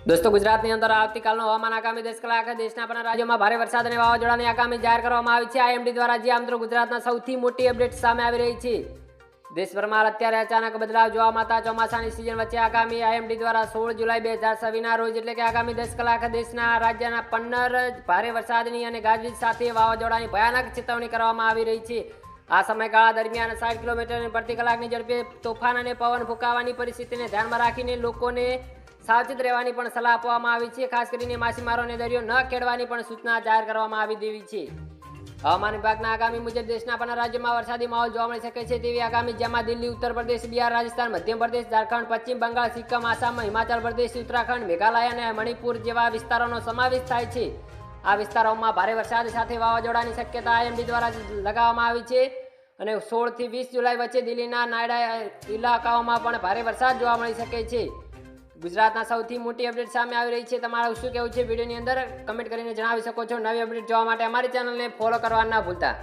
દોસ્તો ગુજરાતની અંદર આવતીકાલનો હવામાન આગામી 10 કલાક દેશના પણ રાજ્યોમાં ભારે વરસાદ અને વાવાઝોડાની આગામી જાહેર કરવામાં આવી છે। આઈએમડી દ્વારા જે આમ તો ગુજરાતના સૌથી મોટી અપડેટ સામે આવી રહી છે। દેશભરમાં અત્યારે અચાનક બદલાવ જોવા મળતા ચોમાસાની સિઝન વચ્ચે આગામી આઈએમડી દ્વારા 16 જુલાઈ 2026ના રોજ એટલે કે આગામી 10 કલાક દેશના રાજ્યના 15 ભારે વરસાદની અને ગાજવીજ સાથે વાવાઝોડાની ભયાનક ચેતવણી કરવામાં આવી રહી છે। આ સમયગાળા દરમિયાન 60 કિલોમીટર પ્રતિ કલાકની ઝડપે તોફાન અને પવન ફૂંકાવાની પરિસ્થિતિને ધ્યાનમાં રાખીને લોકોને સાવચેત રહેવાની પણ સલાહ આપવામાં આવી છે। ખાસ કરીને માછીમારોને દરિયો ન ખેડવાની પણ સૂચના જાહેર કરવામાં આવી દેવી છે। હવામાન વિભાગના આગામી મુજબ દેશના પણ રાજ્યોમાં વરસાદી માહોલ જોવા મળી શકે છે તેવી આગામી જેમાં દિલ્હી, ઉત્તર પ્રદેશ, બિહાર, રાજસ્થાન, મધ્યપ્રદેશ, ઝારખંડ, પશ્ચિમ બંગાળ, સિક્કમ, આસામ, હિમાચલ પ્રદેશ, ઉત્તરાખંડ, મેઘાલય અને મણિપુર જેવા વિસ્તારોનો સમાવેશ થાય છે। આ વિસ્તારોમાં ભારે વરસાદ સાથે વાવાઝોડાની શક્યતા આઈએમડી દ્વારા લગાવવામાં આવી છે અને 16 થી 20 જુલાઈ વચ્ચે દિલ્હીના નાયડા ઇલાકાઓમાં પણ ભારે વરસાદ જોવા મળી શકે છે। ગુજરાતના સૌથી મોટી અપડેટ સામે આવી રહી છે। તમારું શું કહેવું છે વિડીયોની અંદર કમેન્ટ કરીને જણાવી શકો છો। નવી અપડેટ જોવા માટે અમારી ચેનલને ફોલો કરવા ના ભૂલતા।